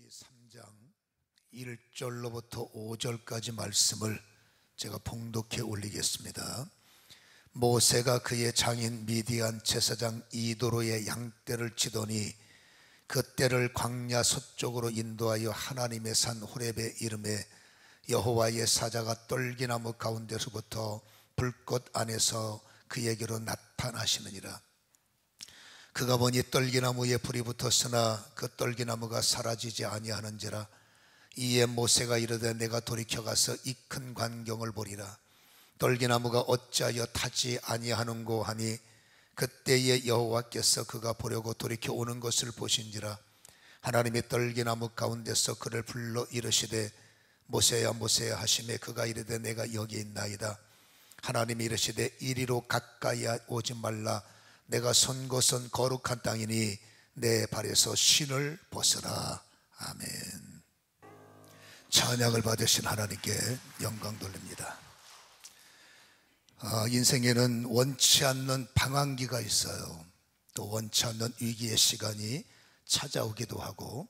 민수기 3장 1절로부터 5절까지 말씀을 제가 봉독해 올리겠습니다. 모세가 그의 장인 미디안 제사장 이도로의 양떼를 치더니 그 떼를 광야 서쪽으로 인도하여 하나님의 산 호렙에 이르매 여호와의 사자가 떨기나무 가운데서부터 불꽃 안에서 그에게로 나타나시느니라. 그가 보니 떨기나무에 불이 붙었으나 그 떨기나무가 사라지지 아니하는지라. 이에 모세가 이르되 내가 돌이켜 가서 이 큰 광경을 보리라. 떨기나무가 어찌하여 타지 아니하는고 하니 그때에 여호와께서 그가 보려고 돌이켜 오는 것을 보신지라. 하나님이 떨기나무 가운데서 그를 불러 이르시되 모세야 모세야 하시매 그가 이르되 내가 여기 있나이다. 하나님이 이르시되 이리로 가까이 오지 말라. 내가 선 곳은 거룩한 땅이니 내 발에서 신을 벗으라. 아멘. 찬양을 받으신 하나님께 영광 돌립니다. 인생에는 원치 않는 방황기가 있어요. 또 원치 않는 위기의 시간이 찾아오기도 하고,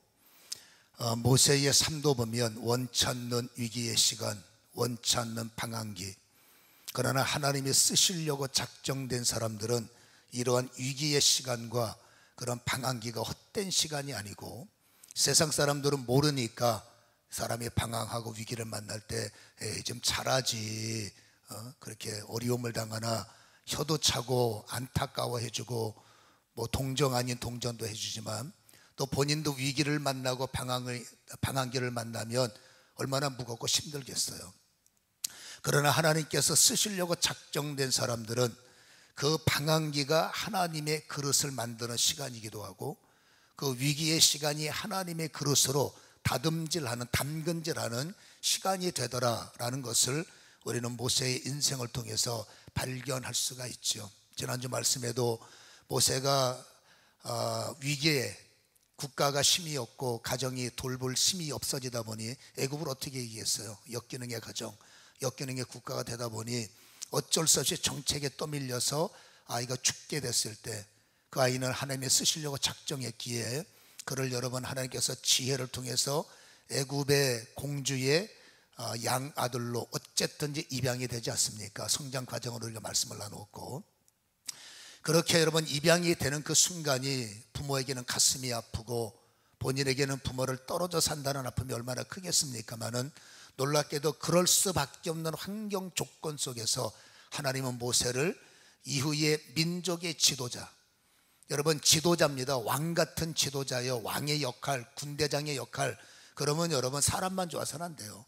모세의 삶도 보면 원치 않는 위기의 시간, 원치 않는 방황기. 그러나 하나님이 쓰시려고 작정된 사람들은 이러한 위기의 시간과 그런 방황기가 헛된 시간이 아니고, 세상 사람들은 모르니까 사람이 방황하고 위기를 만날 때 좀 잘하지, 그렇게 어려움을 당하나 혀도 차고 안타까워해주고 뭐 동정 아닌 동정도 해주지만, 또 본인도 위기를 만나고 방황기를 만나면 얼마나 무겁고 힘들겠어요. 그러나 하나님께서 쓰시려고 작정된 사람들은 그 방황기가 하나님의 그릇을 만드는 시간이기도 하고, 그 위기의 시간이 하나님의 그릇으로 다듬질하는, 담근질하는 시간이 되더라라는 것을 우리는 모세의 인생을 통해서 발견할 수가 있죠. 지난주 말씀에도 모세가 위기에 국가가 힘이 없고 가정이 돌볼 힘이 없어지다 보니 애굽을 어떻게 이기겠어요? 역기능의 가정, 역기능의 국가가 되다 보니 어쩔 수 없이 정책에 떠밀려서 아이가 죽게 됐을 때, 그 아이는 하나님이 쓰시려고 작정했기에 그를 여러분 하나님께서 지혜를 통해서 애굽의 공주의 양 아들로 어쨌든지 입양이 되지 않습니까? 성장 과정으로 우리가 말씀을 나누었고, 그렇게 여러분 입양이 되는 그 순간이 부모에게는 가슴이 아프고 본인에게는 부모를 떨어져 산다는 아픔이 얼마나 크겠습니까마는, 놀랍게도 그럴 수밖에 없는 환경 조건 속에서 하나님은 모세를 이후에 민족의 지도자, 여러분 지도자입니다. 왕 같은 지도자예요. 왕의 역할, 군대장의 역할. 그러면 여러분 사람만 좋아서는 안 돼요.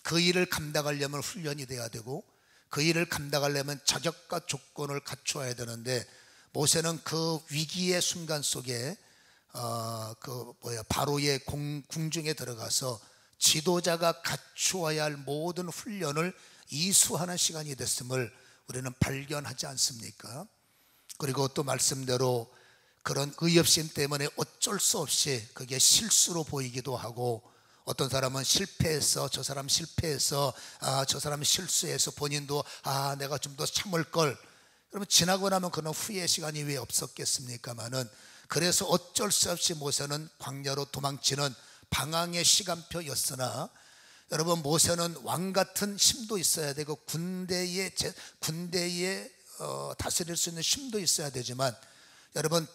그 일을 감당하려면 훈련이 돼야 되고, 그 일을 감당하려면 자격과 조건을 갖추어야 되는데, 모세는 그 위기의 순간 속에 바로의 궁중에 들어가서 지도자가 갖추어야 할 모든 훈련을 이수하는 시간이 됐음을 우리는 발견하지 않습니까? 그리고 또 말씀대로 그런 의협심 때문에 어쩔 수 없이 그게 실수로 보이기도 하고, 어떤 사람은 실패해서 저 사람 실패해서 저 사람 실수해서 본인도 내가 좀 더 참을 걸. 그러면 지나고 나면 그런 후회의 시간이 왜 없었겠습니까마는, 그래서 어쩔 수 없이 모세는 광야로 도망치는 방황의 시간표였으나, 여러분 모세는 왕 같은 힘도 있어야 되고 군대에 다스릴 수 있는 힘도 있어야 되지만, 여러분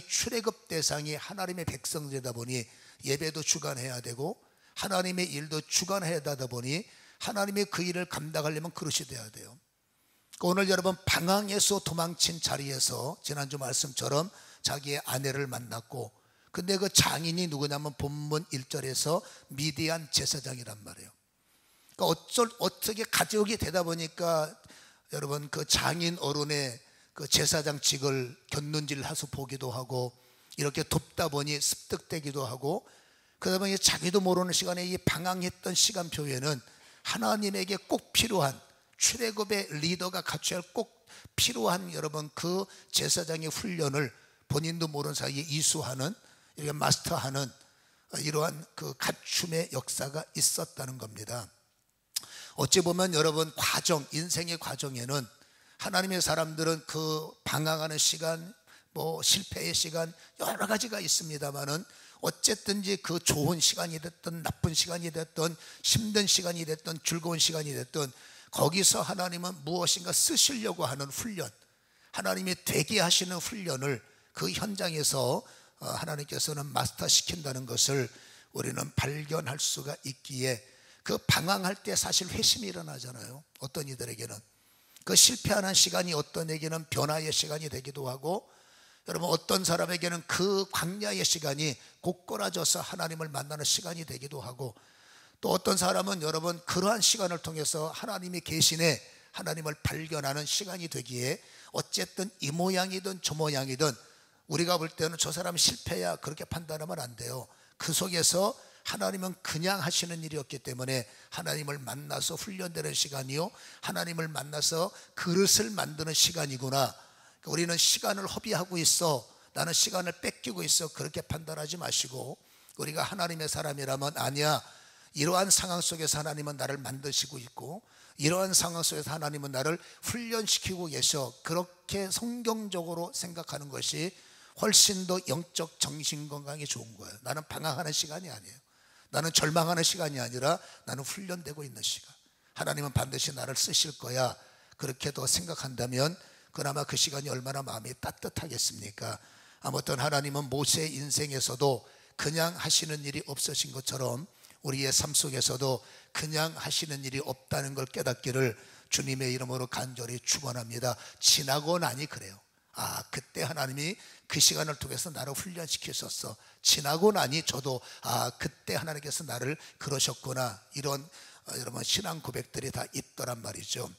출애굽 대상이 하나님의 백성되다 보니 예배도 주관해야 되고 하나님의 일도 주관해야 되다 보니 하나님의 그 일을 감당하려면 그릇이 돼야 돼요. 오늘 여러분 방황에서 도망친 자리에서 지난주 말씀처럼 자기의 아내를 만났고, 근데 그 장인이 누구냐면 본문 1절에서 미디안 제사장이란 말이에요. 그러니까 어떻게 가족이 되다 보니까 여러분 그 장인 어른의 그 제사장직을 곁눈질 해서 보기도 하고, 이렇게 돕다 보니 습득되기도 하고, 그러다 보니 자기도 모르는 시간에 이 방황했던 시간표에는 하나님에게 꼭 필요한 출애굽의 리더가 갖춰야 할 꼭 필요한 여러분 그 제사장의 훈련을 본인도 모르는 사이에 이수하는, 이렇게 마스터하는 이러한 그 갖춤의 역사가 있었다는 겁니다. 어찌 보면 여러분 인생의 과정에는 하나님의 사람들은 그 방황하는 시간, 뭐 실패의 시간 여러 가지가 있습니다만은, 어쨌든지 그 좋은 시간이 됐든 나쁜 시간이 됐든 힘든 시간이 됐든 즐거운 시간이 됐든 거기서 하나님은 무엇인가 쓰시려고 하는 훈련, 하나님이 되게 하시는 훈련을 그 현장에서 하나님께서는 마스터시킨다는 것을 우리는 발견할 수가 있기에, 그 방황할 때 사실 회심이 일어나잖아요. 어떤 이들에게는 그 실패하는 시간이 어떤 에게는 변화의 시간이 되기도 하고, 여러분 어떤 사람에게는 그 광야의 시간이 고꾸라져서 하나님을 만나는 시간이 되기도 하고, 또 어떤 사람은 여러분 그러한 시간을 통해서 하나님이 계시네, 하나님을 발견하는 시간이 되기에, 어쨌든 이 모양이든 저 모양이든 우리가 볼 때는 저 사람 실패야 그렇게 판단하면 안 돼요. 그 속에서 하나님은 그냥 하시는 일이었기 때문에 하나님을 만나서 훈련되는 시간이요, 하나님을 만나서 그릇을 만드는 시간이구나. 우리는 시간을 허비하고 있어, 나는 시간을 뺏기고 있어, 그렇게 판단하지 마시고, 우리가 하나님의 사람이라면 아니야, 이러한 상황 속에서 하나님은 나를 만드시고 있고, 이러한 상황 속에서 하나님은 나를 훈련시키고 계셔, 그렇게 성경적으로 생각하는 것이 훨씬 더 영적 정신건강에 좋은 거예요. 나는 방황하는 시간이 아니에요. 나는 절망하는 시간이 아니라 나는 훈련되고 있는 시간, 하나님은 반드시 나를 쓰실 거야, 그렇게 더 생각한다면 그나마 그 시간이 얼마나 마음이 따뜻하겠습니까? 아무튼 하나님은 모세의 인생에서도 그냥 하시는 일이 없으신 것처럼 우리의 삶 속에서도 그냥 하시는 일이 없다는 걸 깨닫기를 주님의 이름으로 간절히 축원합니다. 지나고 나니 그래요. 아, 그때 하나님이 그 시간을 통해서 나를 훈련시키셨어. 지나고 나니 저도 아, 그때 하나님께서 나를 그러셨구나. 이런 여러분 신앙 고백들이 다 있더란 말이죠.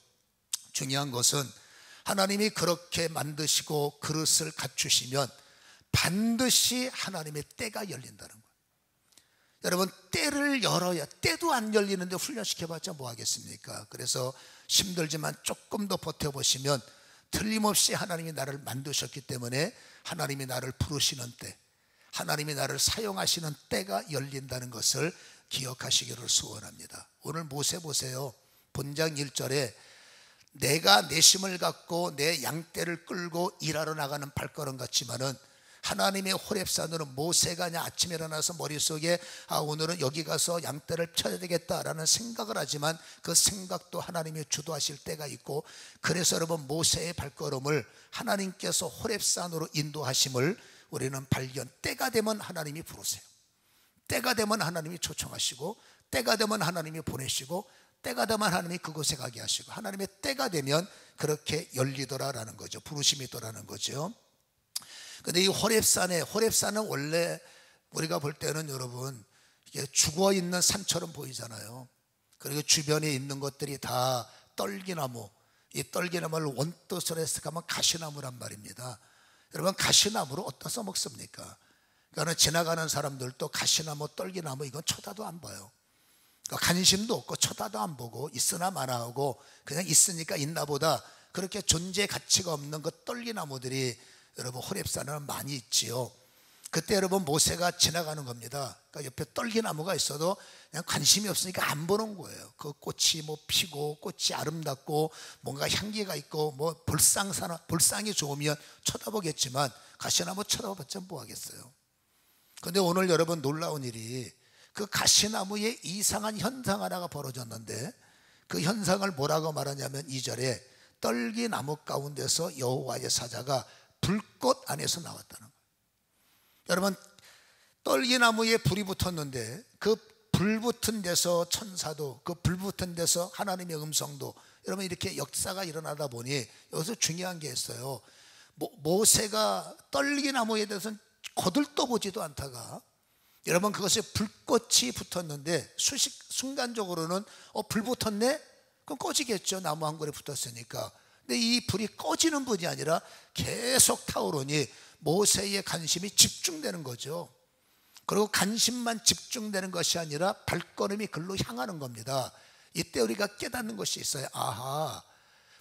중요한 것은 하나님이 그렇게 만드시고 그릇을 갖추시면 반드시 하나님의 때가 열린다는 거예요. 여러분 때를 열어야, 때도 안 열리는데 훈련시켜봤자 뭐 하겠습니까? 그래서 힘들지만 조금 더 버텨보시면 틀림없이 하나님이 나를 만드셨기 때문에 하나님이 나를 부르시는 때, 하나님이 나를 사용하시는 때가 열린다는 것을 기억하시기를 소원합니다. 오늘 모세 보세요. 본장 1절에 내가 내심을 갖고 내 양떼를 끌고 일하러 나가는 발걸음 같지만은 하나님의 호렙산으로 모세가 그냥 아침에 일어나서 머릿속에 아, 오늘은 여기 가서 양떼를 쳐야 되겠다라는 생각을 하지만 그 생각도 하나님이 주도하실 때가 있고, 그래서 여러분 모세의 발걸음을 하나님께서 호렙산으로 인도하심을 우리는 발견, 때가 되면 하나님이 부르세요. 때가 되면 하나님이 초청하시고, 때가 되면 하나님이 보내시고, 때가 되면 하나님이 그곳에 가게 하시고, 하나님의 때가 되면 그렇게 열리더라라는 거죠. 부르심이 있더라는 거죠. 근데 이 호렙산은 원래 우리가 볼 때는 여러분 이게 죽어 있는 산처럼 보이잖아요. 그리고 주변에 있는 것들이 다 떨기나무, 이 떨기나무를 원뜻으로 해석하면 가시나무란 말입니다. 여러분 가시나무를 어디다 써먹습니까? 그러니까 지나가는 사람들도 가시나무, 떨기나무 이건 쳐다도 안 봐요. 그러니까 관심도 없고 쳐다도 안 보고 있으나 마나 하고 그냥 있으니까 있나 보다, 그렇게 존재 가치가 없는 그 떨기나무들이 여러분 호렙산에는 많이 있지요. 그때 여러분 모세가 지나가는 겁니다. 그러니까 옆에 떨기나무가 있어도 그냥 관심이 없으니까 안 보는 거예요. 그 꽃이 뭐 피고 꽃이 아름답고 뭔가 향기가 있고 뭐 볼상이 좋으면 쳐다보겠지만 가시나무 쳐다봤자 뭐 하겠어요. 그런데 오늘 여러분 놀라운 일이, 그 가시나무에 이상한 현상 하나가 벌어졌는데 그 현상을 뭐라고 말하냐면 2절에 떨기나무 가운데서 여호와의 사자가 불꽃 안에서 나왔다는 거예요. 여러분 떨기나무에 불이 붙었는데 그 불 붙은 데서 천사도, 그 불 붙은 데서 하나님의 음성도, 여러분 이렇게 역사가 일어나다 보니 여기서 중요한 게 있어요. 모세가 떨기나무에 대해서는 거들떠보지도 않다가 여러분 그것에 불꽃이 붙었는데 순간적으로는 불 붙었네? 그럼 꺼지겠죠. 나무 한 그루에 붙었으니까. 근데 이 불이 꺼지는 분이 아니라 계속 타오르니 모세의 관심이 집중되는 거죠. 그리고 관심만 집중되는 것이 아니라 발걸음이 글로 향하는 겁니다. 이때 우리가 깨닫는 것이 있어요. 아하,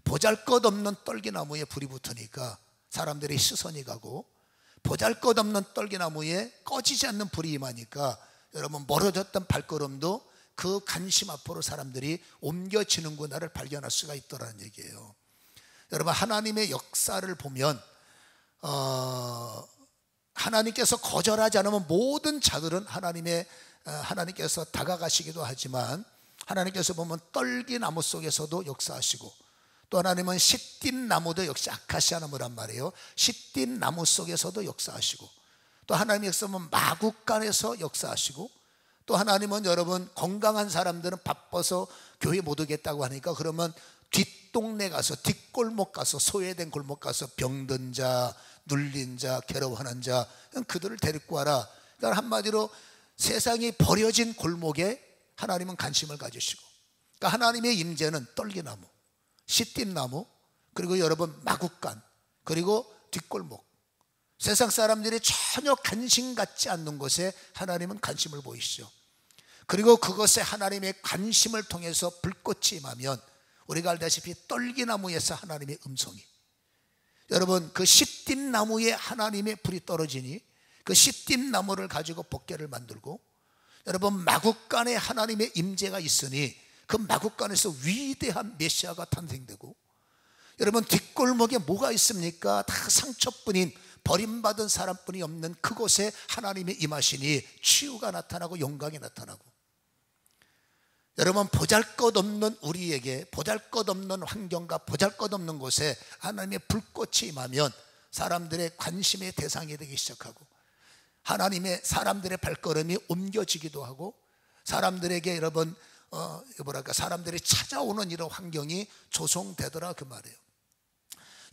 보잘것없는 떨기나무에 불이 붙으니까 사람들의 시선이 가고, 보잘것없는 떨기나무에 꺼지지 않는 불이 임하니까 여러분 멀어졌던 발걸음도 그 관심 앞으로 사람들이 옮겨지는구나를 발견할 수가 있더라는 얘기예요. 여러분 하나님의 역사를 보면 하나님께서 거절하지 않으면 모든 자들은 하나님께서 다가가시기도 하지만, 하나님께서 보면 떨기나무 속에서도 역사하시고, 또 하나님은 시띠나무도 역시 아카시아 나무란 말이에요. 시띠나무 속에서도 역사하시고, 또 하나님께서 보면 마구간에서 역사하시고, 또 하나님은 여러분 건강한 사람들은 바빠서 교회 못 오겠다고 하니까, 그러면 뒷동네 가서, 뒷골목 가서, 소외된 골목 가서 병든 자, 눌린 자, 괴로워하는 자, 그들을 데리고 와라. 그러니까 한마디로 세상이 버려진 골목에 하나님은 관심을 가지시고, 그러니까 하나님의 임재는 떨기나무, 시띠나무, 그리고 여러분 마구간, 그리고 뒷골목, 세상 사람들이 전혀 관심 갖지 않는 곳에 하나님은 관심을 보이시죠. 그리고 그것에 하나님의 관심을 통해서 불꽃이 임하면, 우리가 알다시피 떨기나무에서 하나님의 음성이, 여러분 그 시띠나무에 하나님의 불이 떨어지니 그 시띠나무를 가지고 법궤를 만들고, 여러분 마구간에 하나님의 임재가 있으니 그 마구간에서 위대한 메시아가 탄생되고, 여러분 뒷골목에 뭐가 있습니까? 다 상처뿐인, 버림받은 사람뿐이 없는 그곳에 하나님의 임하시니 치유가 나타나고 영광이 나타나고, 여러분 보잘것없는 우리에게, 보잘것없는 환경과 보잘것없는 곳에 하나님의 불꽃이 임하면 사람들의 관심의 대상이 되기 시작하고, 하나님의 사람들의 발걸음이 옮겨지기도 하고, 사람들에게 여러분 사람들이 찾아오는 이런 환경이 조성되더라, 그 말이에요.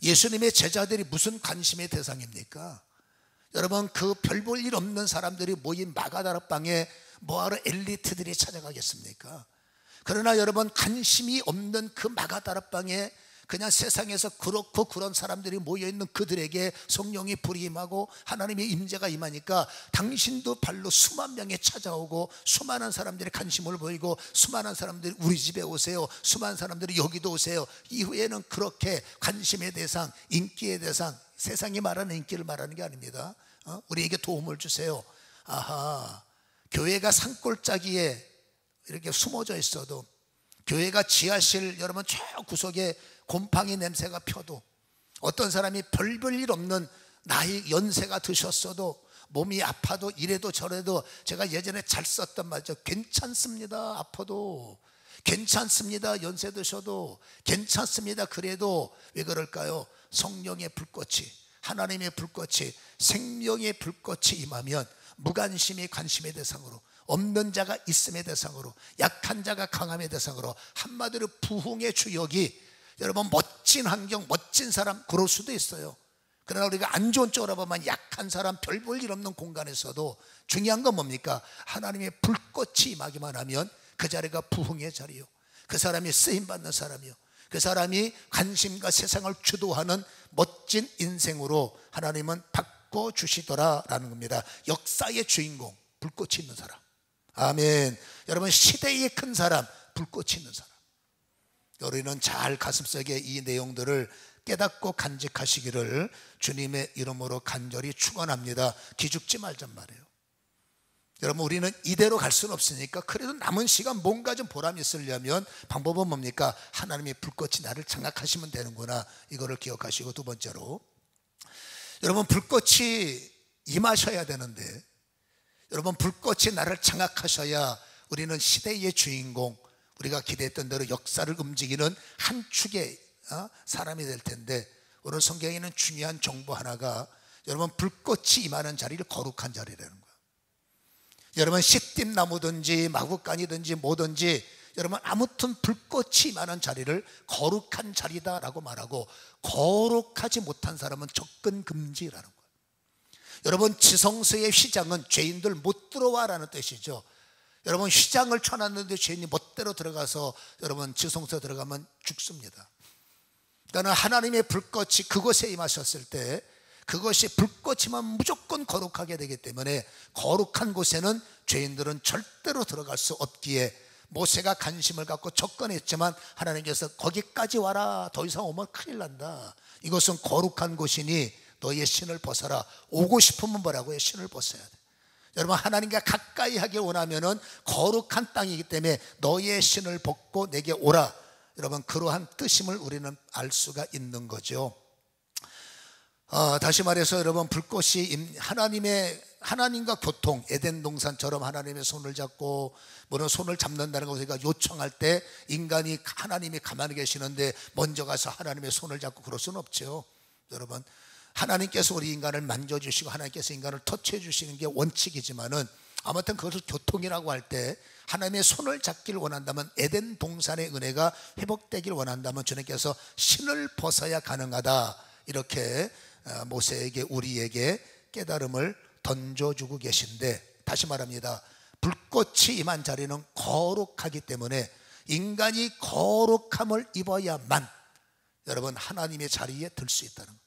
예수님의 제자들이 무슨 관심의 대상입니까? 여러분 그 별 볼 일 없는 사람들이 모인 마가다락방에 뭐하러 엘리트들이 찾아가겠습니까? 그러나 여러분 관심이 없는 그 마가다락방에 그냥 세상에서 그렇고 그런 사람들이 모여있는 그들에게 성령이 불이 임하고 하나님의 임재가 임하니까 당신도 발로 수만 명이 찾아오고, 수많은 사람들이 관심을 보이고, 수많은 사람들이 우리 집에 오세요, 수많은 사람들이 여기도 오세요. 이후에는 그렇게 관심의 대상, 인기의 대상, 세상이 말하는 인기를 말하는 게 아닙니다. 우리에게 도움을 주세요. 아하, 교회가 산골짜기에 이렇게 숨어져 있어도, 교회가 지하실 여러분 저 구석에 곰팡이 냄새가 펴도, 어떤 사람이 별 일 없는 나이 연세가 드셨어도, 몸이 아파도 이래도 저래도, 제가 예전에 잘 썼던 말이죠. 괜찮습니다. 아파도 괜찮습니다. 연세 드셔도 괜찮습니다. 그래도 왜 그럴까요? 성령의 불꽃이, 하나님의 불꽃이, 생명의 불꽃이 임하면 무관심이 관심의 대상으로, 없는 자가 있음의 대상으로, 약한 자가 강함의 대상으로, 한마디로 부흥의 주역이, 여러분 멋진 환경, 멋진 사람 그럴 수도 있어요. 그러나 우리가 안 좋은 쪽으로 보면 약한 사람, 별 볼 일 없는 공간에서도 중요한 건 뭡니까? 하나님의 불꽃이 임하기만 하면 그 자리가 부흥의 자리요, 그 사람이 쓰임받는 사람이요, 그 사람이 관심과 세상을 주도하는 멋진 인생으로 하나님은 바꿔주시더라라는 겁니다. 역사의 주인공, 불꽃이 있는 사람. 아멘. 여러분 시대의 큰 사람, 불꽃이 있는 사람. 우리는 잘 가슴속에 이 내용들을 깨닫고 간직하시기를 주님의 이름으로 간절히 축원합니다. 기죽지 말잔 말이에요. 여러분 우리는 이대로 갈 수는 없으니까, 그래도 남은 시간 뭔가 좀 보람이 있으려면 방법은 뭡니까? 하나님의 불꽃이 나를 장악하시면 되는구나, 이거를 기억하시고, 두 번째로 여러분 불꽃이 임하셔야 되는데, 여러분 불꽃이 나를 장악하셔야 우리는 시대의 주인공, 우리가 기대했던 대로 역사를 움직이는 한 축의 사람이 될 텐데, 오늘 성경에 있는 중요한 정보 하나가, 여러분 불꽃이 임하는 자리를 거룩한 자리라는 거예요. 여러분 시띠나무든지 마구간이든지 뭐든지, 여러분 아무튼 불꽃이 임하는 자리를 거룩한 자리다라고 말하고, 거룩하지 못한 사람은 접근 금지라는 거예요. 여러분 지성소의 휘장은 죄인들 못 들어와라는 뜻이죠. 여러분 휘장을 쳐놨는데 죄인이 멋대로 들어가서 여러분 지성소에 들어가면 죽습니다. 그러니까 하나님의 불꽃이 그곳에 임하셨을 때, 그것이 불꽃이면 무조건 거룩하게 되기 때문에, 거룩한 곳에는 죄인들은 절대로 들어갈 수 없기에 모세가 관심을 갖고 접근했지만 하나님께서 거기까지 와라, 더 이상 오면 큰일 난다, 이것은 거룩한 곳이니 너의 신을 벗어라. 오고 싶으면 뭐라고요? 신을 벗어야 돼. 여러분 하나님과 가까이 하길 원하면은 거룩한 땅이기 때문에 너의 신을 벗고 내게 오라. 여러분 그러한 뜻임을 우리는 알 수가 있는 거죠. 다시 말해서 여러분, 불꽃이 하나님과 교통, 에덴 동산처럼 하나님의 손을 잡고, 물론 손을 잡는다는 것을 우리가 요청할 때 인간이, 하나님이 가만히 계시는데 먼저 가서 하나님의 손을 잡고 그럴 수는 없죠. 여러분, 하나님께서 우리 인간을 만져주시고 하나님께서 인간을 터치해 주시는 게 원칙이지만은, 아무튼 그것을 교통이라고 할 때 하나님의 손을 잡기를 원한다면, 에덴 동산의 은혜가 회복되기를 원한다면 주님께서 신을 벗어야 가능하다, 이렇게 모세에게, 우리에게 깨달음을 던져주고 계신데, 다시 말합니다. 불꽃이 임한 자리는 거룩하기 때문에 인간이 거룩함을 입어야만 여러분 하나님의 자리에 들 수 있다는 거예요.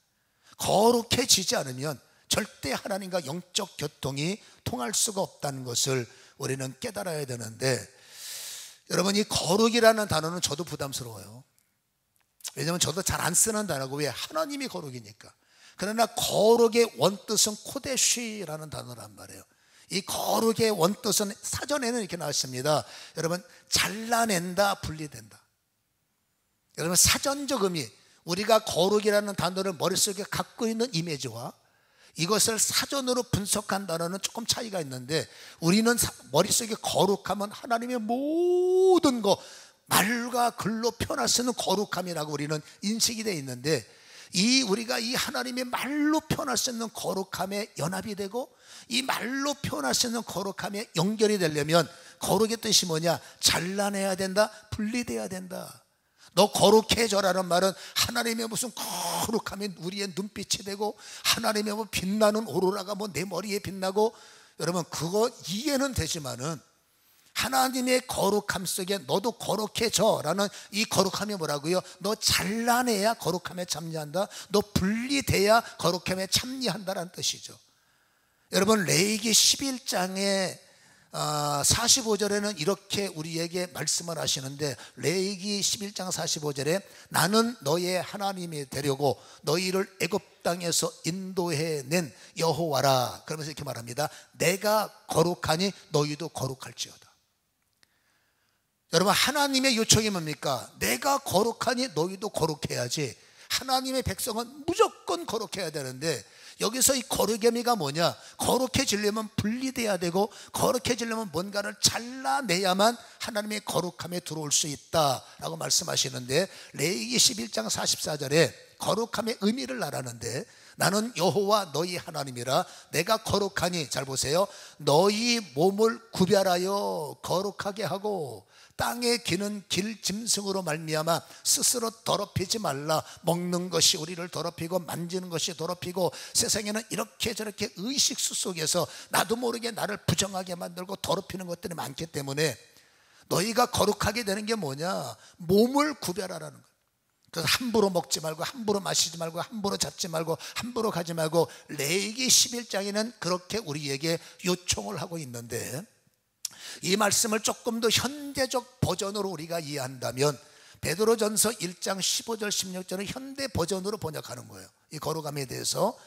거룩해지지 않으면 절대 하나님과 영적 교통이 통할 수가 없다는 것을 우리는 깨달아야 되는데, 여러분, 이 거룩이라는 단어는 저도 부담스러워요. 왜냐하면 저도 잘 안 쓰는 단어고, 왜? 하나님이 거룩이니까. 그러나 거룩의 원뜻은 코데쉬라는 단어란 말이에요. 이 거룩의 원뜻은 사전에는 이렇게 나왔습니다. 여러분, 잘라낸다, 분리된다. 여러분, 사전적 의미, 우리가 거룩이라는 단어를 머릿속에 갖고 있는 이미지와 이것을 사전으로 분석한 단어는 조금 차이가 있는데, 우리는 머릿속에 거룩하면 하나님의 모든 것, 말과 글로 표현할 수 있는 거룩함이라고 우리는 인식이 되어 있는데, 우리가 이 하나님의 말로 표현할 수 있는 거룩함에 연합이 되고, 이 말로 표현할 수 있는 거룩함에 연결이 되려면, 거룩의 뜻이 뭐냐? 잘라내야 된다, 분리돼야 된다. 너 거룩해져라는 말은 하나님의 무슨 거룩함이 우리의 눈빛이 되고, 하나님의 뭐 빛나는 오로라가 뭐 내 머리에 빛나고, 여러분 그거 이해는 되지만은 하나님의 거룩함 속에 너도 거룩해져라는 이 거룩함이 뭐라고요? 너 잘라내야 거룩함에 참여한다, 너 분리돼야 거룩함에 참여한다라는 뜻이죠. 여러분, 레위기 11장에 45절에는 이렇게 우리에게 말씀을 하시는데, 레위기 11장 45절에 나는 너의 하나님이 되려고 너희를 애굽 땅에서 인도해낸 여호와라, 그러면서 이렇게 말합니다. 내가 거룩하니 너희도 거룩할지어다. 여러분, 하나님의 요청이 뭡니까? 내가 거룩하니 너희도 거룩해야지. 하나님의 백성은 무조건 거룩해야 되는데, 여기서 이 거룩의 의미가 뭐냐? 거룩해지려면 분리돼야 되고, 거룩해지려면 뭔가를 잘라내야만 하나님의 거룩함에 들어올 수 있다라고 말씀하시는데, 레위기 11장 44절에 거룩함의 의미를 알았는데, 나는 여호와 너희 하나님이라 내가 거룩하니, 잘 보세요, 너희 몸을 구별하여 거룩하게 하고 땅에 기는 길 짐승으로 말미암아 스스로 더럽히지 말라. 먹는 것이 우리를 더럽히고 만지는 것이 더럽히고, 세상에는 이렇게 저렇게 의식수 속에서 나도 모르게 나를 부정하게 만들고 더럽히는 것들이 많기 때문에, 너희가 거룩하게 되는 게 뭐냐? 몸을 구별하라는 거예요. 그래서 함부로 먹지 말고, 함부로 마시지 말고, 함부로 잡지 말고, 함부로 가지 말고, 레위기 11장에는 그렇게 우리에게 요청을 하고 있는데, 이 말씀을 조금 더 현대적 버전으로 우리가 이해한다면, 베드로전서 1장 15절 16절은 현대 버전으로 번역하는 거예요. 이 거룩함에 대해서.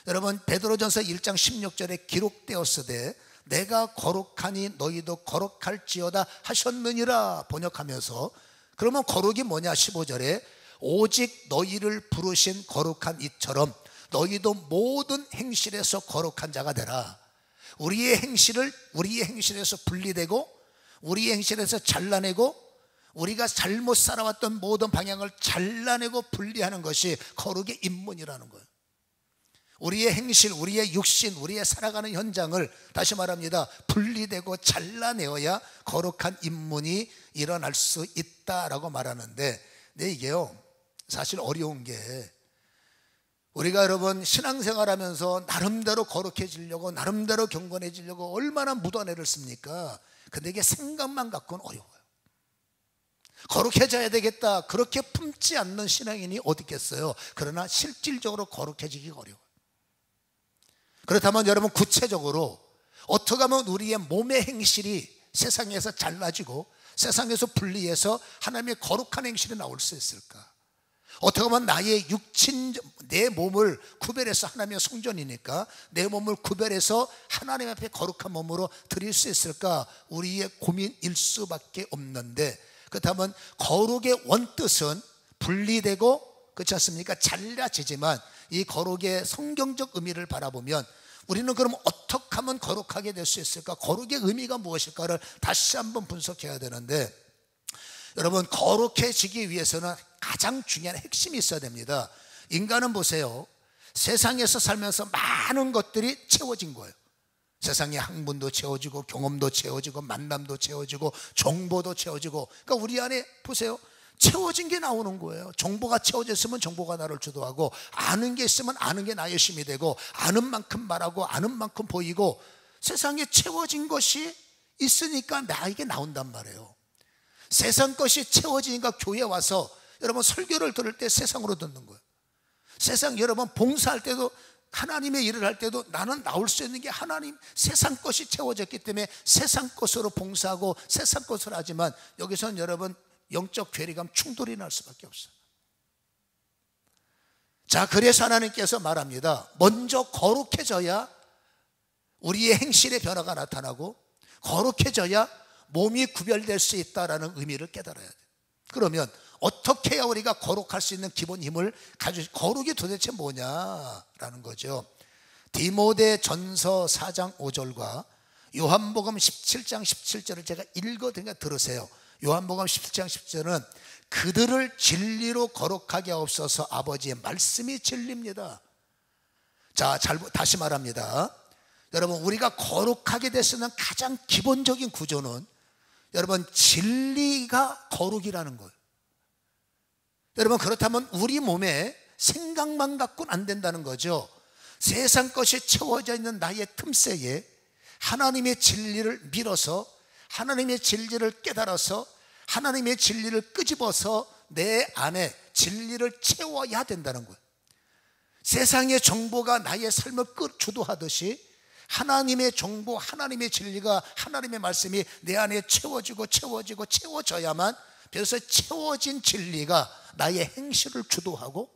여러분, 베드로전서 1장 16절에 기록되었으되 내가 거룩하니 너희도 거룩할지어다 하셨느니라 번역하면서, 그러면 거룩이 뭐냐? 15절에 오직 너희를 부르신 거룩한 이처럼 너희도 모든 행실에서 거룩한 자가 되라. 우리의 행실에서 분리되고, 우리의 행실에서 잘라내고, 우리가 잘못 살아왔던 모든 방향을 잘라내고 분리하는 것이 거룩의 입문이라는 거예요. 우리의 행실, 우리의 육신, 우리의 살아가는 현장을, 다시 말합니다, 분리되고 잘라내어야 거룩한 입문이 일어날 수 있다라고 말하는데, 근데 이게요 사실 어려운 게, 우리가 여러분 신앙생활 하면서 나름대로 거룩해지려고, 나름대로 경건해지려고 얼마나 무던애를 씁니까? 근데 이게 생각만 갖고는 어려워요. 거룩해져야 되겠다, 그렇게 품지 않는 신앙인이 어디 있겠어요? 그러나 실질적으로 거룩해지기가 어려워요. 그렇다면 여러분, 구체적으로 어떻게 하면 우리의 몸의 행실이 세상에서 잘라지고 세상에서 분리해서 하나님의 거룩한 행실이 나올 수 있을까? 어떻게 하면 나의 육친, 내 몸을 구별해서, 하나님의 성전이니까 내 몸을 구별해서 하나님 앞에 거룩한 몸으로 드릴 수 있을까? 우리의 고민일 수밖에 없는데, 그렇다면 거룩의 원뜻은 분리되고, 그렇지 않습니까? 잘라지지만, 이 거룩의 성경적 의미를 바라보면 우리는 그럼 어떻게 하면 거룩하게 될 수 있을까? 거룩의 의미가 무엇일까를 다시 한번 분석해야 되는데, 여러분, 거룩해지기 위해서는 가장 중요한 핵심이 있어야 됩니다. 인간은 보세요, 세상에서 살면서 많은 것들이 채워진 거예요. 세상에 학문도 채워지고 경험도 채워지고 만남도 채워지고 정보도 채워지고, 그러니까 우리 안에 보세요, 채워진 게 나오는 거예요. 정보가 채워졌으면 정보가 나를 주도하고, 아는 게 있으면 아는 게 나의 힘이 되고, 아는 만큼 말하고 아는 만큼 보이고, 세상에 채워진 것이 있으니까 나에게 나온단 말이에요. 세상 것이 채워지니까 교회 와서 여러분 설교를 들을 때 세상으로 듣는 거예요. 세상 여러분 봉사할 때도, 하나님의 일을 할 때도 나는 나올 수 있는 게 하나님 세상 것이 채워졌기 때문에 세상 것으로 봉사하고 세상 것으로 하지만, 여기서는 여러분 영적 괴리감, 충돌이 날 수밖에 없어요. 자, 그래서 하나님께서 말합니다. 먼저 거룩해져야 우리의 행실의 변화가 나타나고, 거룩해져야 몸이 구별될 수 있다는 의미를 깨달아야 돼요. 그러면 어떻게 해야 우리가 거룩할 수 있는 기본 힘을 가지고, 거룩이 도대체 뭐냐라는 거죠. 디모데 전서 4장 5절과 요한복음 17장 17절을 제가 읽어드리니까 들으세요. 요한복음 17장 10절은 그들을 진리로 거룩하게 하옵소서, 아버지의 말씀이 진리입니다. 자, 다시 말합니다. 여러분, 우리가 거룩하게 될 수 있는 가장 기본적인 구조는 여러분 진리가 거룩이라는 거예요. 여러분, 그렇다면 우리 몸에 생각만 갖고는 안 된다는 거죠. 세상 것이 채워져 있는 나의 틈새에 하나님의 진리를 밀어서, 하나님의 진리를 깨달아서, 하나님의 진리를 끄집어서 내 안에 진리를 채워야 된다는 거예요. 세상의 정보가 나의 삶을 주도하듯이 하나님의 정보, 하나님의 진리가, 하나님의 말씀이 내 안에 채워져야만, 그래서 채워진 진리가 나의 행실을 주도하고,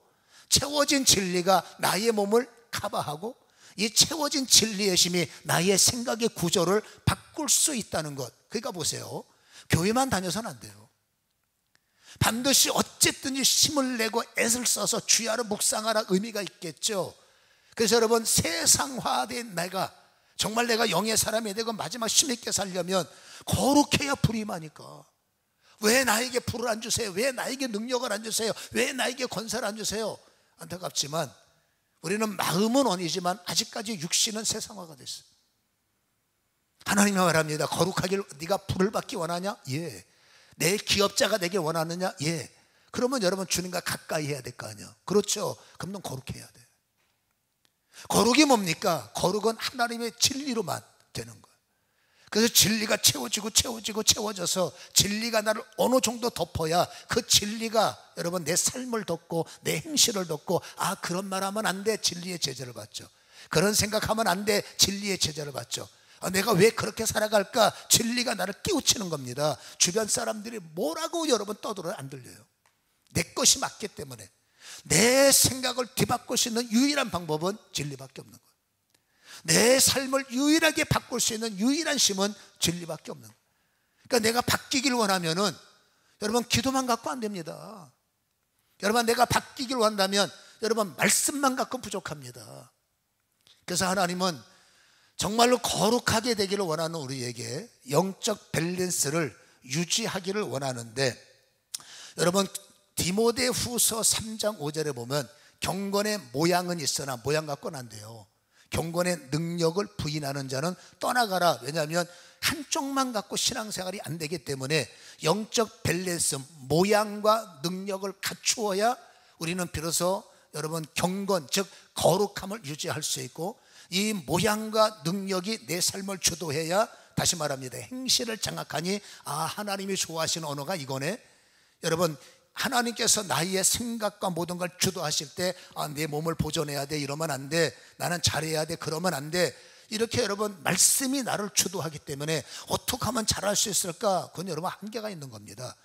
채워진 진리가 나의 몸을 커버하고, 이 채워진 진리의 힘이 나의 생각의 구조를 바꿀 수 있다는 것. 그러니까 보세요, 교회만 다녀서는 안 돼요. 반드시 어쨌든지 힘을 내고 애를 써서 주야를 묵상하라 의미가 있겠죠. 그래서 여러분, 세상화된 내가, 정말 내가 영의 사람이 되고 마지막 힘있게 살려면 거룩해야 불이 임하니까. 왜 나에게 불을 안 주세요? 왜 나에게 능력을 안 주세요? 왜 나에게 권세를 안 주세요? 안타깝지만 우리는 마음은 원이지만 아직까지 육신은 세상화가 됐어요. 하나님이 말합니다. 거룩하길 네가 불을 받기 원하냐? 예. 내 기업자가 되길 원하느냐? 예. 그러면 여러분 주님과 가까이 해야 될 거 아니야. 그렇죠. 그럼 넌 거룩해야 돼. 거룩이 뭡니까? 거룩은 하나님의 진리로만 되는 거예요. 그래서 진리가 채워져서 진리가 나를 어느 정도 덮어야 그 진리가 여러분 내 삶을 덮고 내 행실을 덮고, 아, 그런 말 하면 안 돼, 진리의 제재를 받죠. 그런 생각하면 안 돼, 진리의 제재를 받죠. 아, 내가 왜 그렇게 살아갈까? 진리가 나를 깨우치는 겁니다. 주변 사람들이 뭐라고 여러분 떠들어도 안 들려요. 내 것이 맞기 때문에. 내 생각을 뒤바꿀 수 있는 유일한 방법은 진리밖에 없는 거예요. 내 삶을 유일하게 바꿀 수 있는 유일한 힘은 진리밖에 없는 거예요. 그러니까 내가 바뀌길 원하면은 여러분 기도만 갖고 안 됩니다. 여러분, 내가 바뀌길 원한다면 여러분 말씀만 갖고 부족합니다. 그래서 하나님은 정말로 거룩하게 되기를 원하는 우리에게 영적 밸런스를 유지하기를 원하는데, 여러분 디모데 후서 3장 5절에 보면 경건의 모양은 있으나 모양 갖고는 안 돼요. 경건의 능력을 부인하는 자는 떠나가라. 왜냐하면 한쪽만 갖고 신앙생활이 안 되기 때문에 영적 밸런스, 모양과 능력을 갖추어야 우리는 비로소 여러분 경건, 즉 거룩함을 유지할 수 있고, 이 모양과 능력이 내 삶을 주도해야, 다시 말합니다, 행실을 장악하니 아, 하나님이 좋아하시는 언어가 이거네. 여러분, 하나님께서 나의 생각과 모든 걸 주도하실 때, 아, 내 몸을 보존해야 돼, 이러면 안 돼, 나는 잘해야 돼, 그러면 안 돼, 이렇게 여러분 말씀이 나를 주도하기 때문에 어떻게 하면 잘할 수 있을까? 그건 여러분 한계가 있는 겁니다.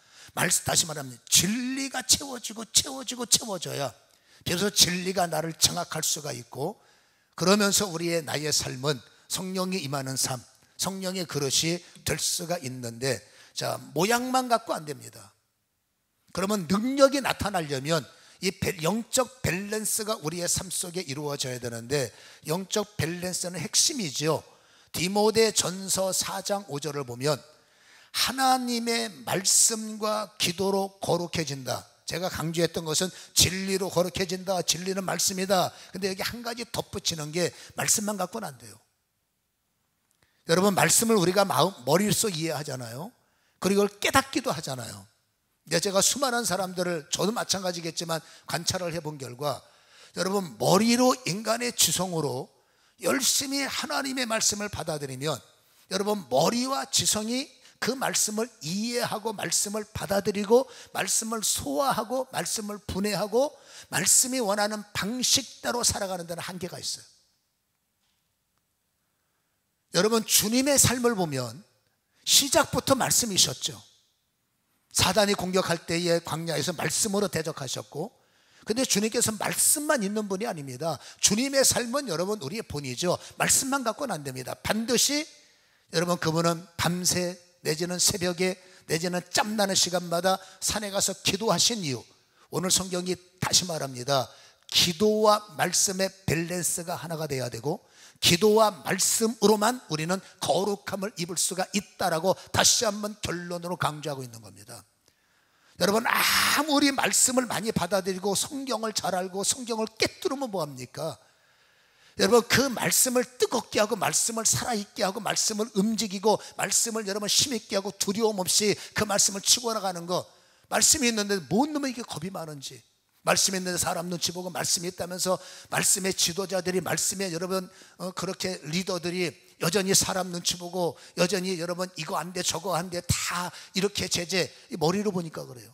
다시 말하면 진리가 채워져야 그래서 진리가 나를 장악할 수가 있고, 그러면서 나의 삶은 성령이 임하는 삶, 성령의 그릇이 될 수가 있는데, 자, 모양만 갖고 안 됩니다. 그러면 능력이 나타나려면 이 영적 밸런스가 우리의 삶 속에 이루어져야 되는데, 영적 밸런스는 핵심이죠. 디모데전서 4장 5절을 보면 하나님의 말씀과 기도로 거룩해진다. 제가 강조했던 것은 진리로 거룩해진다, 진리는 말씀이다. 근데 여기 한 가지 덧붙이는 게, 말씀만 갖고는 안 돼요. 여러분, 말씀을 우리가 머릿속 이해하잖아요. 그리고 이걸 깨닫기도 하잖아요. 제가 수많은 사람들을, 저도 마찬가지겠지만 관찰을 해본 결과, 여러분, 머리로, 인간의 지성으로 열심히 하나님의 말씀을 받아들이면, 여러분, 머리와 지성이 그 말씀을 이해하고 말씀을 받아들이고 말씀을 소화하고 말씀을 분해하고 말씀이 원하는 방식대로 살아가는 데는 한계가 있어요. 여러분, 주님의 삶을 보면 시작부터 말씀이셨죠. 사단이 공격할 때에 광야에서 말씀으로 대적하셨고, 근데 주님께서 말씀만 있는 분이 아닙니다. 주님의 삶은 여러분 우리의 본이죠. 말씀만 갖고는 안 됩니다. 반드시 여러분, 그분은 밤새 내지는 새벽에 내지는 짬나는 시간마다 산에 가서 기도하신 이유, 오늘 성경이 다시 말합니다. 기도와 말씀의 밸런스가 하나가 돼야 되고, 기도와 말씀으로만 우리는 거룩함을 입을 수가 있다라고 다시 한번 결론으로 강조하고 있는 겁니다. 여러분, 아무리 말씀을 많이 받아들이고 성경을 잘 알고 성경을 깨뜨리면 뭐합니까? 여러분, 그 말씀을 뜨겁게 하고 말씀을 살아있게 하고 말씀을 움직이고 말씀을 여러분 힘있게 하고 두려움 없이 그 말씀을 치고 나가는 거, 말씀이 있는데 뭔 놈의 이게 겁이 많은지, 말씀이 있는데 사람 눈치 보고 말씀이 있다면서 말씀의 지도자들이, 말씀의 여러분 그렇게 리더들이 여전히 사람 눈치 보고 여전히 여러분 이거 안 돼 저거 안 돼 다 이렇게 제재, 머리로 보니까 그래요.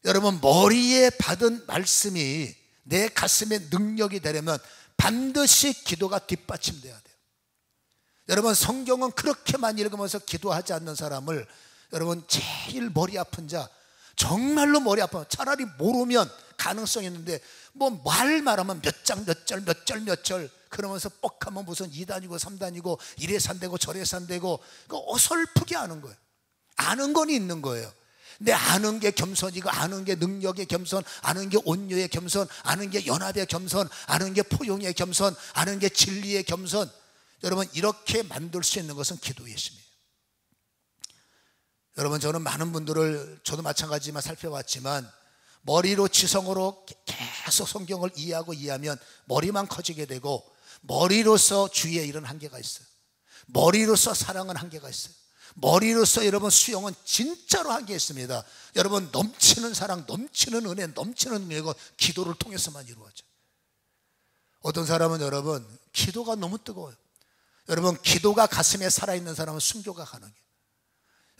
여러분, 머리에 받은 말씀이 내 가슴에 능력이 되려면 반드시 기도가 뒷받침돼야 돼요. 여러분, 성경은 그렇게 많이 읽으면서 기도하지 않는 사람을, 여러분, 제일 머리 아픈 자, 정말로 머리 아파, 차라리 모르면 가능성이 있는데 뭐 말하면 몇 장 몇 절 몇 절 몇 절 그러면서 뻑하면 무슨 2단이고 3단이고 이래서 안 되고 저래서 안 되고, 어설프게 아는 거예요. 아는 건 있는 거예요. 근데 아는 게 겸손이고, 아는 게 능력의 겸손, 아는 게 온유의 겸손, 아는 게 연합의 겸손, 아는 게 포용의 겸손, 아는 게 진리의 겸손, 여러분, 이렇게 만들 수 있는 것은 기도의 힘이에요. 여러분, 저는 많은 분들을, 저도 마찬가지지만 살펴봤지만, 머리로 지성으로 계속 성경을 이해하면 머리만 커지게 되고, 머리로서 주의에 이런 한계가 있어요. 머리로서 사랑은 한계가 있어요. 머리로서 여러분 수용은 진짜로 한계 있습니다. 여러분, 넘치는 사랑, 넘치는 은혜, 넘치는 능력은 기도를 통해서만 이루어져요. 어떤 사람은 여러분 기도가 너무 뜨거워요. 여러분, 기도가 가슴에 살아있는 사람은 순교가 가능해요.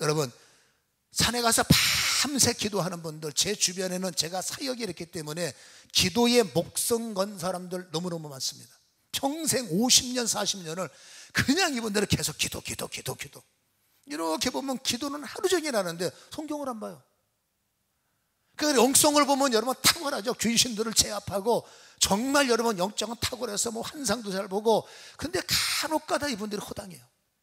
여러분, 산에 가서 밤새 기도하는 분들, 제 주변에는 제가 사역이 있기 때문에 기도에 목숨 건 사람들 너무너무 많습니다. 평생 50년 40년을 그냥 이분들은 계속 기도 이렇게 보면 기도는 하루 종일 하는데 성경을 안 봐요. 그 영성을 보면 여러분 탁월하죠. 귀신들을 제압하고 정말 여러분 영적은 탁월해서 뭐 환상도 잘 보고, 근데 간혹가다 이분들이 허당해요.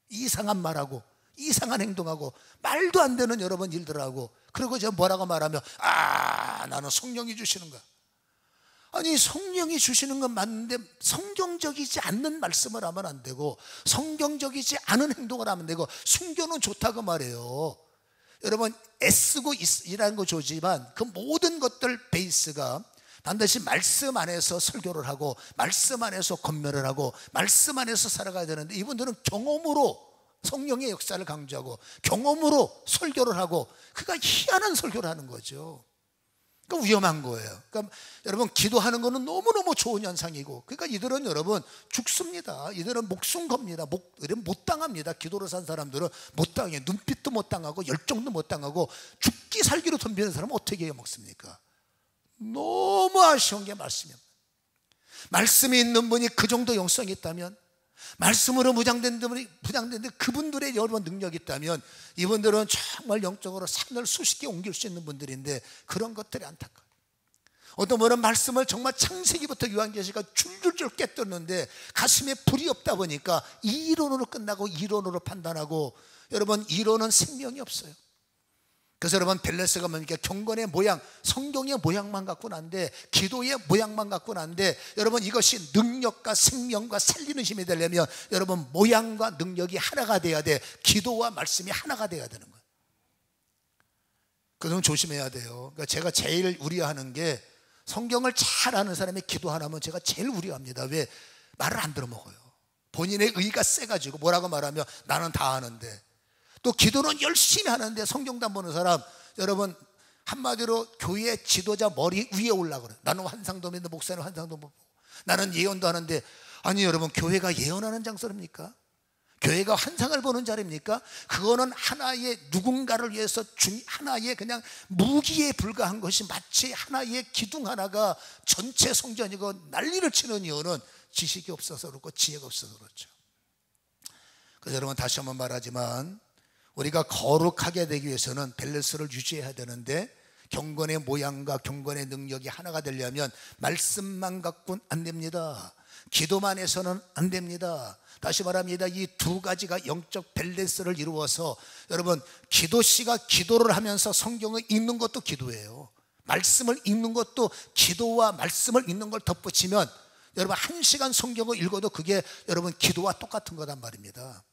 이상한 말하고 이상한 행동하고 말도 안 되는 여러분 일들을 하고, 그리고 제가 뭐라고 말하면 나는 성령이 주시는 거야. 아니, 성령이 주시는 건 맞는데 성경적이지 않는 말씀을 하면 안 되고 성경적이지 않은 행동을 하면 되고, 순교는 좋다고 말해요. 여러분, 애쓰고 일하는 거 좋지만 그 모든 것들 베이스가 반드시 말씀 안에서 설교를 하고 말씀 안에서 권면을 하고 말씀 안에서 살아가야 되는데, 이분들은 경험으로 성령의 역사를 강조하고 경험으로 설교를 하고, 그가 희한한 설교를 하는 거죠. 그러니까 위험한 거예요. 그러니까 여러분, 기도하는 거는 너무너무 좋은 현상이고, 그러니까 이들은 여러분 죽습니다. 이들은 목숨 겁니다. 못 당합니다. 기도로 산 사람들은 못 당해요. 눈빛도 못 당하고 열정도 못 당하고 죽기 살기로 덤비는 사람은 어떻게 해 먹습니까? 너무 아쉬운 게 말씀입니다. 말씀이 있는 분이 그 정도 영성이 있다면, 말씀으로 무장된 분이 무장된데 그분들의 여러분 능력이 있다면, 이분들은 정말 영적으로 산을 수십 개 옮길 수 있는 분들인데 그런 것들이 안타까워요. 어떤 분은 말씀을 정말 창세기부터 요한계시가 줄줄줄 깨뜨렸는데 가슴에 불이 없다 보니까 이론으로 끝나고 이론으로 판단하고, 여러분 이론은 생명이 없어요. 그래서 여러분 벨레스가 뭡니까? 경건의 모양, 성경의 모양만 갖고는 안 돼. 기도의 모양만 갖고는 안 돼. 여러분 이것이 능력과 생명과 살리는 힘이 되려면 여러분 모양과 능력이 하나가 돼야 돼. 기도와 말씀이 하나가 돼야 되는 거예요. 그건 조심해야 돼요. 그러니까 제가 제일 우려하는 게 성경을 잘 아는 사람이 기도 하나면 제가 제일 우려합니다. 왜? 말을 안 들어먹어요. 본인의 의가 세가지고 뭐라고 말하면 나는 다 아는데, 또 기도는 열심히 하는데 성경도 안 보는 사람, 여러분 한마디로 교회 지도자 머리 위에 올라가 그래요. 나는 환상도 믿는데 목사는 환상도 못 보고, 나는 예언도 하는데, 아니 여러분 교회가 예언하는 장소입니까? 교회가 환상을 보는 자리입니까? 그거는 하나의 누군가를 위해서 하나의 그냥 무기에 불과한 것이, 마치 하나의 기둥 하나가 전체 성전이고 난리를 치는 이유는 지식이 없어서 그렇고 지혜가 없어서 그렇죠. 그래서 여러분 다시 한번 말하지만 우리가 거룩하게 되기 위해서는 밸런스를 유지해야 되는데, 경건의 모양과 경건의 능력이 하나가 되려면 말씀만 갖고는 안 됩니다. 기도만 해서는 안 됩니다. 다시 말합니다. 이 두 가지가 영적 밸런스를 이루어서, 여러분 기도씨가 기도를 하면서 성경을 읽는 것도 기도예요. 말씀을 읽는 것도 기도와 말씀을 읽는 걸 덧붙이면 여러분 1시간 성경을 읽어도 그게 여러분 기도와 똑같은 거란 말입니다.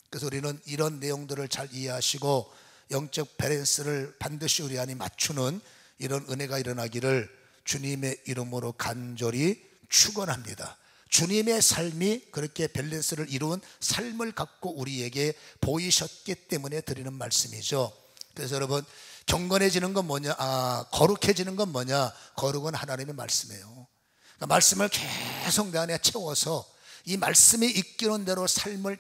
그래서 우리는 이런 내용들을 잘 이해하시고 영적 밸런스를 반드시 우리 안에 맞추는 이런 은혜가 일어나기를 주님의 이름으로 간절히 축원합니다. 주님의 삶이 그렇게 밸런스를 이루은 삶을 갖고 우리에게 보이셨기 때문에 드리는 말씀이죠. 그래서 여러분 경건해지는 건 뭐냐? 거룩해지는 건 뭐냐? 거룩은 하나님의 말씀이에요. 그러니까 말씀을 계속 내 안에 채워서 이 말씀이 이끄는 대로 삶을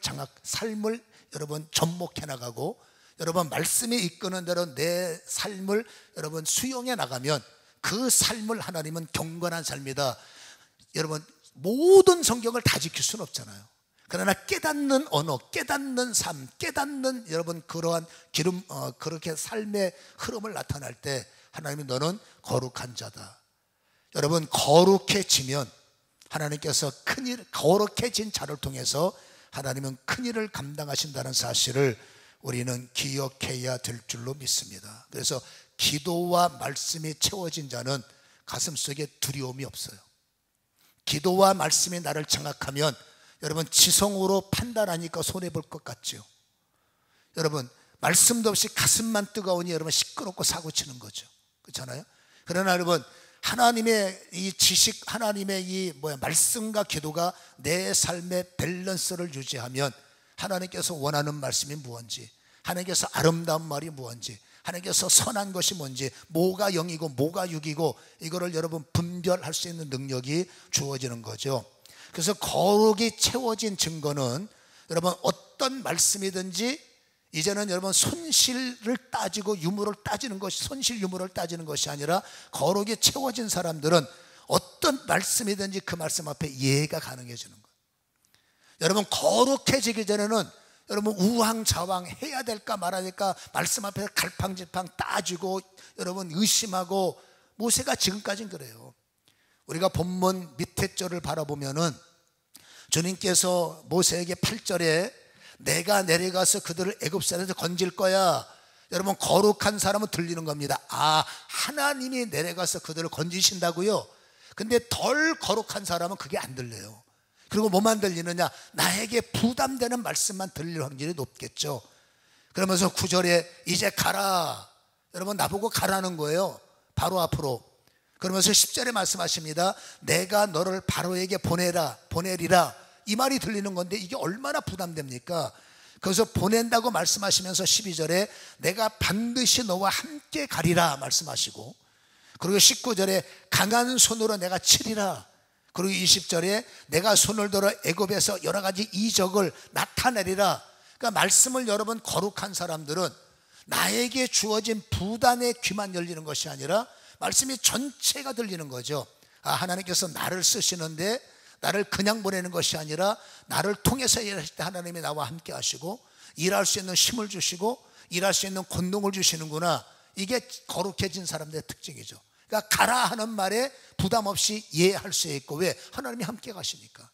여러분 접목해 나가고, 여러분 말씀이 이끄는 대로 내 삶을 여러분 수용해 나가면 그 삶을 하나님은 경건한 삶이다. 여러분 모든 성경을 다 지킬 수는 없잖아요. 그러나 깨닫는 언어, 깨닫는 삶, 깨닫는 여러분 그러한 그렇게 삶의 흐름을 나타날 때 하나님이 너는 거룩한 자다. 여러분 거룩해지면 하나님께서 큰일, 거룩해진 자를 통해서 하나님은 큰일을 감당하신다는 사실을 우리는 기억해야 될 줄로 믿습니다. 그래서 기도와 말씀이 채워진 자는 가슴속에 두려움이 없어요. 기도와 말씀이 나를 장악하면 여러분 지성으로 판단하니까 손해볼 것 같죠. 여러분 말씀도 없이 가슴만 뜨거우니 여러분 시끄럽고 사고치는 거죠. 그렇잖아요. 그러나 여러분 하나님의 이 지식, 하나님의 이 말씀과 기도가 내 삶의 밸런스를 유지하면 하나님께서 원하는 말씀이 무엇인지, 하나님께서 아름다운 말이 무엇인지, 하나님께서 선한 것이 뭔지, 뭐가 영이고 뭐가 육이고 이거를 여러분 분별할 수 있는 능력이 주어지는 거죠. 그래서 거룩이 채워진 증거는 여러분 어떤 말씀이든지 이제는 여러분 손실을 따지고 유무를 따지는 것이, 손실 유무를 따지는 것이 아니라 거룩이 채워진 사람들은 어떤 말씀이든지 그 말씀 앞에 이해가 가능해지는 거예요. 여러분 거룩해지기 전에는 여러분 우왕좌왕 해야 될까 말아야 될까 말씀 앞에서 갈팡질팡 따지고 여러분 의심하고, 모세가 지금까지는 그래요. 우리가 본문 밑에 절을 바라보면은 주님께서 모세에게 8절에 내가 내려가서 그들을 애굽산에서 건질 거야. 여러분 거룩한 사람은 들리는 겁니다. 하나님이 내려가서 그들을 건지신다고요? 근데 덜 거룩한 사람은 그게 안 들려요. 그리고 뭐만 들리느냐? 나에게 부담되는 말씀만 들릴 확률이 높겠죠. 그러면서 9절에 이제 가라. 여러분 나보고 가라는 거예요. 바로 앞으로. 그러면서 10절에 말씀하십니다. 내가 너를 바로에게 보내리라. 이 말이 들리는 건데 이게 얼마나 부담됩니까? 그래서 보낸다고 말씀하시면서 12절에 내가 반드시 너와 함께 가리라 말씀하시고, 그리고 19절에 강한 손으로 내가 치리라. 그리고 20절에 내가 손을 들어 애굽에서 여러 가지 이적을 나타내리라. 그러니까 말씀을 여러분 거룩한 사람들은 나에게 주어진 부담의 귀만 열리는 것이 아니라 말씀이 전체가 들리는 거죠. 하나님께서 나를 쓰시는데 나를 그냥 보내는 것이 아니라 나를 통해서 일하실 때 하나님이 나와 함께 하시고 일할 수 있는 힘을 주시고 일할 수 있는 권능을 주시는구나. 이게 거룩해진 사람들의 특징이죠. 그러니까 가라 하는 말에 부담 없이 이해할 수 있고, 왜? 하나님이 함께 가시니까.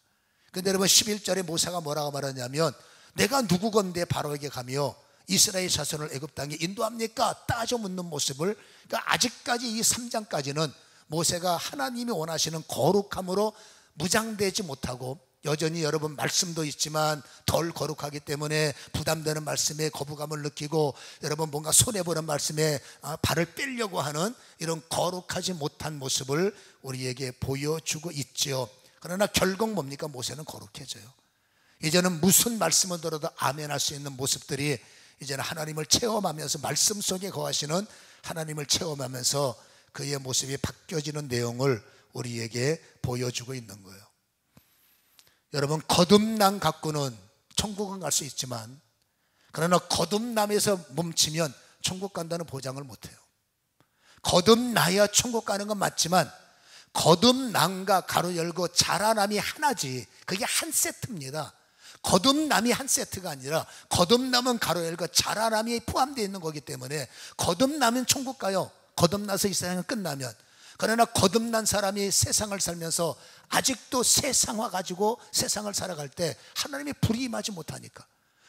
근데 여러분 11절에 모세가 뭐라고 말하냐면 내가 누구건데 바로에게 가며 이스라엘 자손을 애굽 땅에 인도합니까? 따져 묻는 모습을, 그러니까 아직까지 이 3장까지는 모세가 하나님이 원하시는 거룩함으로 무장되지 못하고, 여전히 여러분 말씀도 있지만 덜 거룩하기 때문에 부담되는 말씀에 거부감을 느끼고, 여러분 뭔가 손해보는 말씀에 발을 빼려고 하는 이런 거룩하지 못한 모습을 우리에게 보여주고 있죠. 그러나 결국 뭡니까? 모세는 거룩해져요. 이제는 무슨 말씀을 들어도 아멘할 수 있는 모습들이, 이제는 하나님을 체험하면서, 말씀 속에 거하시는 하나님을 체험하면서 그의 모습이 바뀌어지는 내용을 우리에게 보여주고 있는 거예요. 여러분, 거듭남 갖고는 천국은 갈 수 있지만, 그러나 거듭남에서 멈추면 천국 간다는 보장을 못해요. 거듭나야 천국 가는 건 맞지만, 거듭남과 가로 열고 자라남이 하나지, 그게 한 세트입니다. 거듭남이 한 세트가 아니라, 거듭남은 가로 열고 자라남이 포함되어 있는 거기 때문에, 거듭나면 천국 가요. 거듭나서 이 세상은 끝나면. 그러나 거듭난 사람이 세상을 살면서 아직도 세상화 가지고 세상을 살아갈 때 하나님이 불이 임하지 못하니까,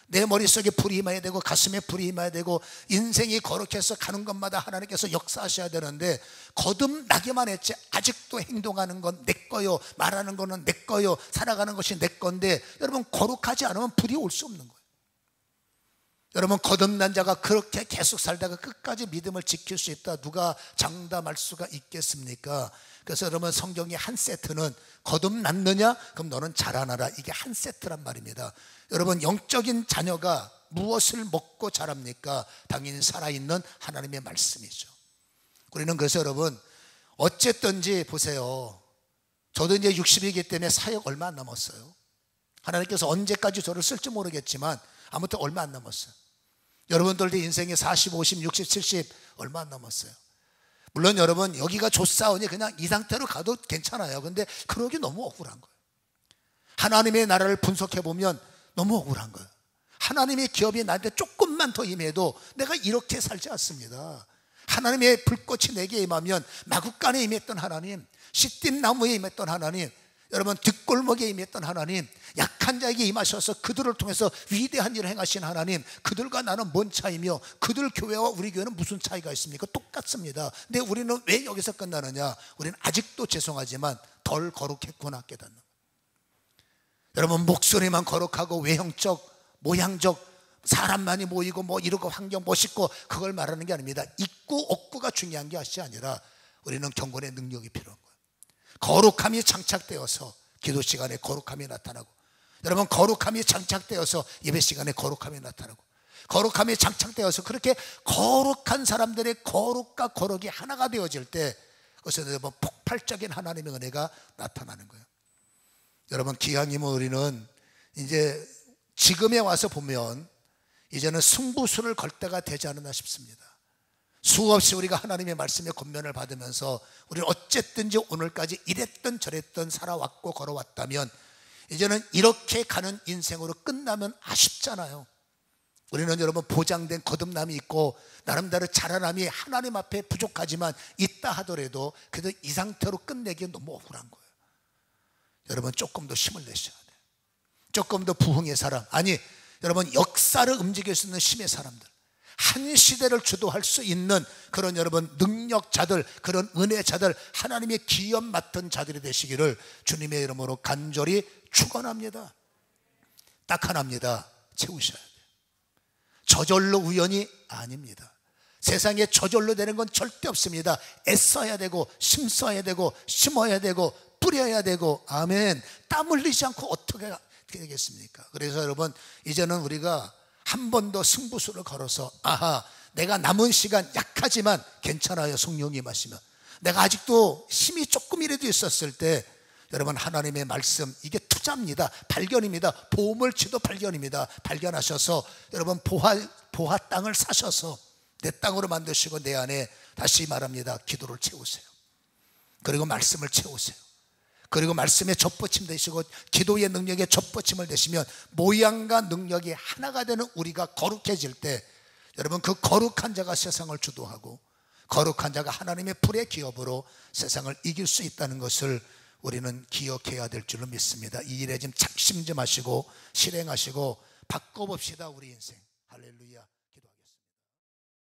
내 머릿속에 불이 임해야 되고 가슴에 불이 임해야 되고 인생이 거룩해서 가는 것마다 하나님께서 역사하셔야 되는데, 거듭나기만 했지 아직도 행동하는 건 내 거요, 말하는 거는 내 거요, 살아가는 것이 내 건데, 여러분 거룩하지 않으면 불이 올 수 없는 거예요. 여러분, 거듭난 자가 그렇게 계속 살다가 끝까지 믿음을 지킬 수 있다, 누가 장담할 수가 있겠습니까? 그래서 여러분, 성경의 한 세트는 거듭났느냐? 그럼 너는 자라나라, 이게 한 세트란 말입니다. 여러분, 영적인 자녀가 무엇을 먹고 자랍니까? 당연히 살아있는 하나님의 말씀이죠. 우리는 그래서 여러분, 어쨌든지 보세요. 저도 이제 60이기 때문에 사역 얼마 안 남았어요. 하나님께서 언제까지 저를 쓸지 모르겠지만 아무튼 얼마 안 남았어요. 여러분들도 인생에 40, 50, 60, 70 얼마 안 남았어요. 물론 여러분, 여기가 좋사오니 그냥 이 상태로 가도 괜찮아요. 근데 그러기 너무 억울한 거예요. 하나님의 나라를 분석해 보면 너무 억울한 거예요. 하나님의 기업이 나한테 조금만 더 임해도 내가 이렇게 살지 않습니다. 하나님의 불꽃이 내게 임하면, 마구간에 임했던 하나님, 시띠 나무에 임했던 하나님, 여러분 뒷골목에 임했던 하나님, 약한 자에게 임하셔서 그들을 통해서 위대한 일을 행하신 하나님, 그들과 나는 뭔 차이며, 그들 교회와 우리 교회는 무슨 차이가 있습니까? 똑같습니다. 근데 우리는 왜 여기서 끝나느냐? 우리는 아직도 죄송하지만 덜 거룩했구나 깨닫는 거예요. 여러분, 목소리만 거룩하고 외형적, 모양적, 사람만이 모이고 뭐 이러고 환경 멋있고 그걸 말하는 게 아닙니다. 있고 없고가 중요한 것이 아니라 우리는 경건의 능력이 필요한 거예요. 거룩함이 장착되어서 기도 시간에 거룩함이 나타나고, 여러분 거룩함이 장착되어서 예배 시간에 거룩함이 나타나고, 거룩함이 장착되어서 그렇게 거룩한 사람들의 거룩과 거룩이 하나가 되어질 때, 그것은 여러분 폭발적인 하나님의 은혜가 나타나는 거예요. 여러분, 기왕이면 우리는 이제 지금에 와서 보면 이제는 승부수를 걸 때가 되지 않았나 싶습니다. 수없이 우리가 하나님의 말씀에 권면을 받으면서 우리는 어쨌든지 오늘까지 이랬던 저랬던 살아왔고 걸어왔다면, 이제는 이렇게 가는 인생으로 끝나면 아쉽잖아요. 우리는 여러분 보장된 거듭남이 있고 나름대로 자라남이 하나님 앞에 부족하지만 있다 하더라도 그래도 이 상태로 끝내기엔 너무 억울한 거예요. 여러분, 조금 더 힘을 내셔야 돼요. 조금 더 부흥의 사람, 아니 여러분 역사를 움직일 수 있는 힘의 사람들, 한 시대를 주도할 수 있는 그런 여러분 능력자들, 그런 은혜자들, 하나님의 기업 맡은 자들이 되시기를 주님의 이름으로 간절히 축원합니다. 딱 하나입니다. 채우셔야 돼요. 저절로 우연이 아닙니다. 세상에 저절로 되는 건 절대 없습니다. 애써야 되고 심써야 되고 심어야 되고 뿌려야 되고, 아멘. 땀 흘리지 않고 어떻게 되겠습니까? 그래서 여러분, 이제는 우리가 한 번 더 승부수를 걸어서, 아하, 내가 남은 시간 약하지만 괜찮아요. 성령이 임하시면 내가 아직도 힘이 조금이라도 있었을 때, 여러분 하나님의 말씀, 이게 투자입니다. 발견입니다. 보물치도 발견입니다. 발견하셔서 여러분 보화 땅을 사셔서 내 땅으로 만드시고 내 안에, 다시 말합니다, 기도를 채우세요. 그리고 말씀을 채우세요. 그리고 말씀의 젖받침 되시고 기도의 능력의 젖받침을 되시면 모양과 능력이 하나가 되는 우리가 거룩해질 때, 여러분 그 거룩한 자가 세상을 주도하고 거룩한 자가 하나님의 불의 기업으로 세상을 이길 수 있다는 것을 우리는 기억해야 될 줄로 믿습니다. 이 일에 좀 작심 좀 하시고 실행하시고 바꿔봅시다, 우리 인생. 할렐루야.